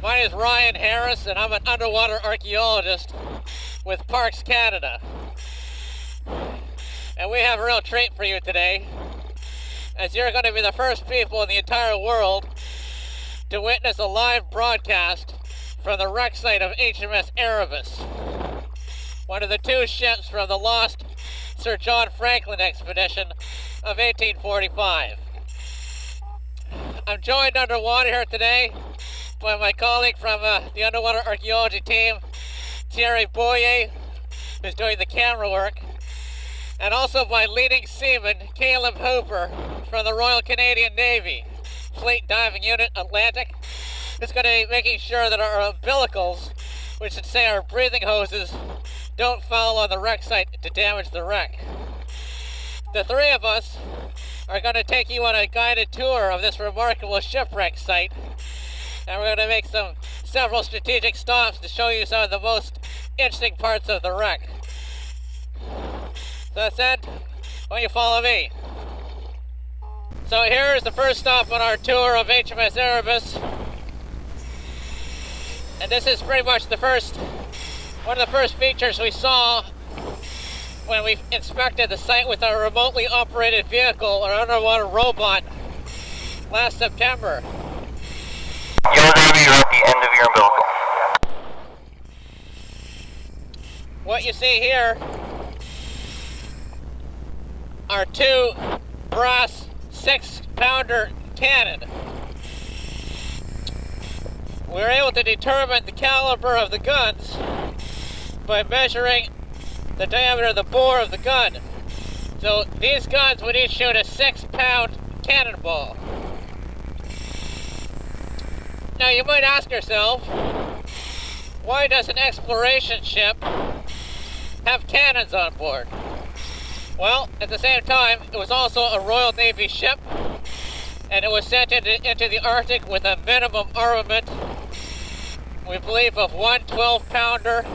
My name is Ryan Harris, and I'm an underwater archaeologist with Parks Canada. And we have a real treat for you today, as you're going to be the first people in the entire world to witness a live broadcast from the wreck site of HMS Erebus, one of the two ships from the lost Sir John Franklin expedition of 1845. I'm joined underwater here today by my colleague from the underwater archaeology team, Thierry Boyer, who's doing the camera work, and also by leading seaman Caleb Hooper from the Royal Canadian Navy, Fleet Diving Unit Atlantic, who's going to be making sure that our umbilicals, which should say our breathing hoses, don't fall on the wreck site to damage the wreck. The three of us are going to take you on a guided tour of this remarkable shipwreck site, and we're going to make several strategic stops to show you some of the most interesting parts of the wreck. So that said, why don't you follow me? So here is the first stop on our tour of HMS Erebus, and this is pretty much one of the first features we saw when we inspected the site with our remotely operated vehicle, or underwater robot, last September. You're going to be at the end of your umbilical. What you see here are two brass 6-pounder cannon. We were able to determine the caliber of the guns by measuring the diameter of the bore of the gun. So these guns would each shoot a 6-pound cannonball. Now you might ask yourself, why does an exploration ship have cannons on board? Well, at the same time, it was also a Royal Navy ship, and it was sent into the Arctic with a minimum armament, we believe, of one 12-pounder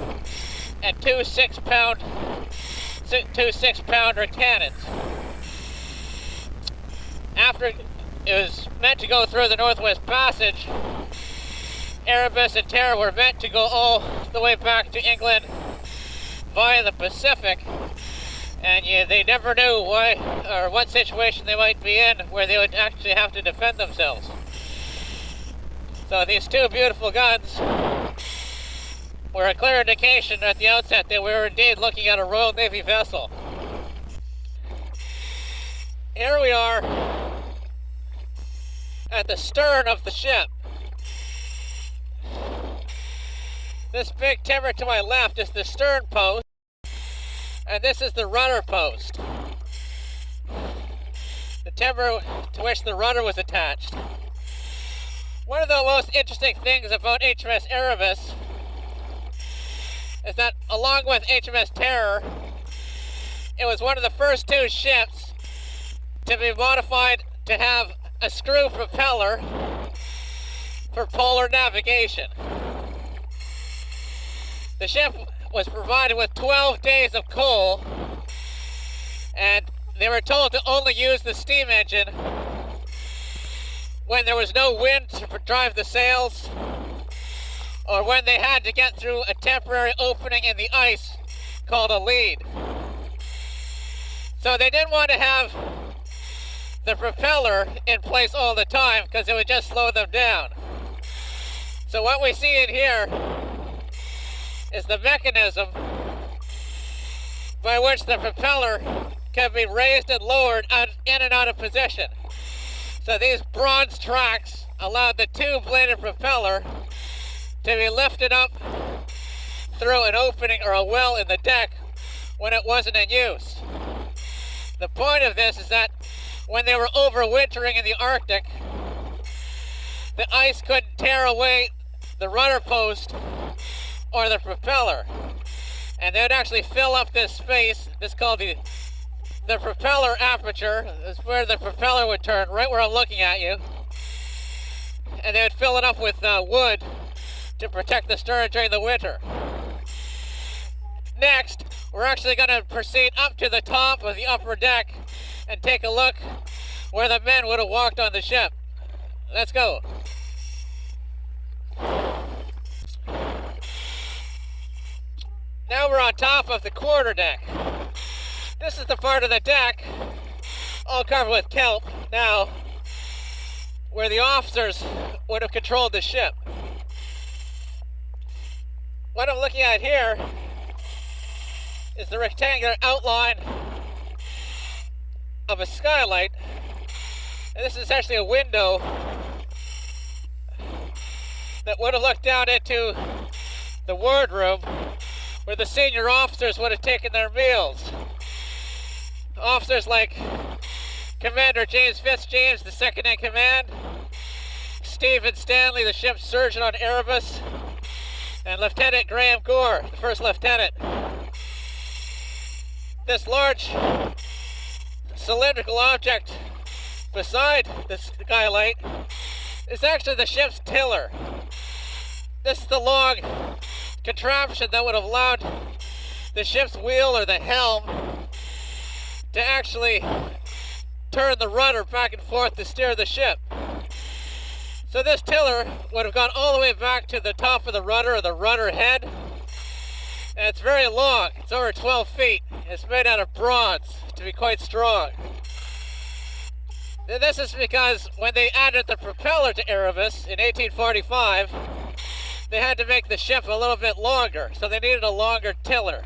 and two 6-pounder cannons. After it was meant to go through the Northwest Passage, Erebus and Terror were meant to go all the way back to England via the Pacific, and they never knew why or what situation they might be in where they would actually have to defend themselves. So these two beautiful guns were a clear indication at the outset that we were indeed looking at a Royal Navy vessel. Here we are at the stern of the ship. This big timber to my left is the stern post, and this is the rudder post, the timber to which the rudder was attached. One of the most interesting things about HMS Erebus is that, along with HMS Terror, it was one of the first two ships to be modified to have a screw propeller for polar navigation. The ship was provided with 12 days of coal, and they were told to only use the steam engine when there was no wind to drive the sails, or when they had to get through a temporary opening in the ice called a lead. So they didn't want to have the propeller in place all the time because it would just slow them down. So what we see in here is the mechanism by which the propeller can be raised and lowered in and out of position. So these bronze tracks allowed the two-bladed propeller to be lifted up through an opening or a well in the deck when it wasn't in use. The point of this is that when they were overwintering in the Arctic, the ice couldn't tear away the rudder post or the propeller, and they would actually fill up this space. This is called the propeller aperture. This is where the propeller would turn, right where I'm looking at you, and they would fill it up with wood to protect the stern during the winter. Next, we're actually going to proceed up to the top of the upper deck and take a look where the men would have walked on the ship. Let's go. Now we're on top of the quarterdeck. This is the part of the deck, all covered with kelp now, where the officers would have controlled the ship. What I'm looking at here is the rectangular outline of a skylight, and this is actually a window that would have looked down into the wardroom where the senior officers would have taken their meals. Officers like Commander James Fitzjames, the second in command, Stephen Stanley, the ship's surgeon on Erebus, and Lieutenant Graham Gore, the first lieutenant. This large cylindrical object beside the skylight is actually the ship's tiller. This is the long contraption that would have allowed the ship's wheel or the helm to actually turn the rudder back and forth to steer the ship. So this tiller would have gone all the way back to the top of the rudder or the rudder head, and it's very long. It's over 12 feet. It's made out of bronze to be quite strong. This is because when they added the propeller to Erebus in 1845, they had to make the ship a little bit longer, so they needed a longer tiller.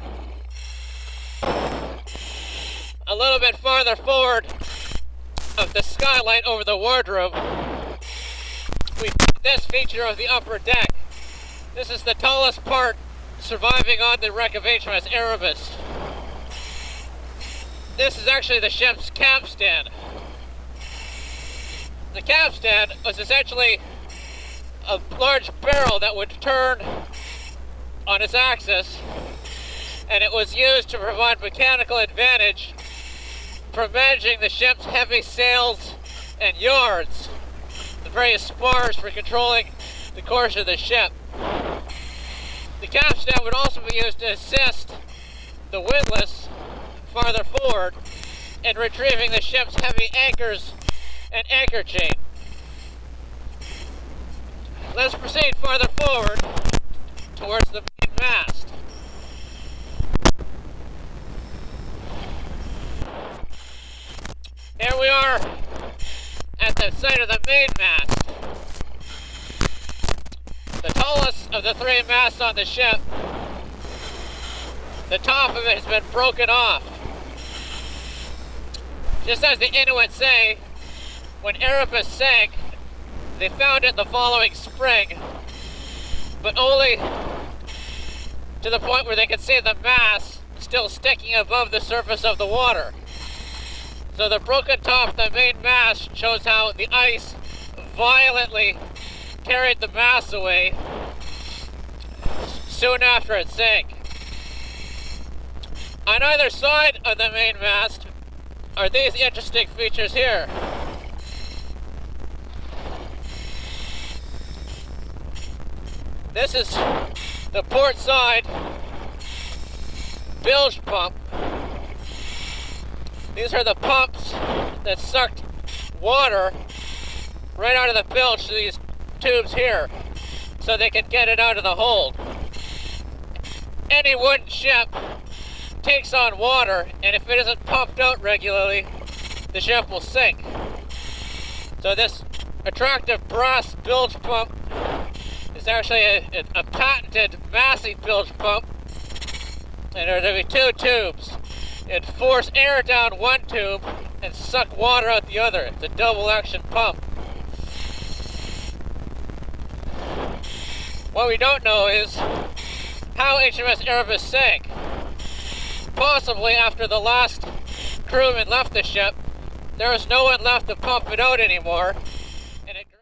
A little bit farther forward of the skylight over the wardrobe, we put this feature of the upper deck. This is the tallest part surviving on the wreck of HMS Erebus. This is actually the ship's capstan. The capstan was essentially a large barrel that would turn on its axis, and it was used to provide mechanical advantage for managing the ship's heavy sails and yards, the various spars for controlling the course of the ship. The capstan would also be used to assist the windlass farther forward in retrieving the ship's heavy anchors and anchor chain. Let's proceed farther forward towards the main mast. Here we are at the site of the main mast. The tallest of the three masts on the ship. The top of it has been broken off. Just as the Inuit say, when Erebus sank, they found it the following spring, but only to the point where they could see the mast still sticking above the surface of the water. So the broken top of the main mast shows how the ice violently carried the mast away soon after it sank. On either side of the main mast are these interesting features here. This is the Portside Bilge pump. These are the pumps that sucked water right out of the bilge through these tubes here, so they can get it out of the hold. Any wooden ship takes on water, and if it isn't pumped out regularly, the ship will sink. So this attractive brass bilge pump is actually a patented massive bilge pump, and there will be two tubes. It'd force air down one tube and suck water out the other. It's a double action pump. What we don't know is how HMS Erebus sank. Possibly after the last crewman left the ship, there was no one left to pump it out anymore,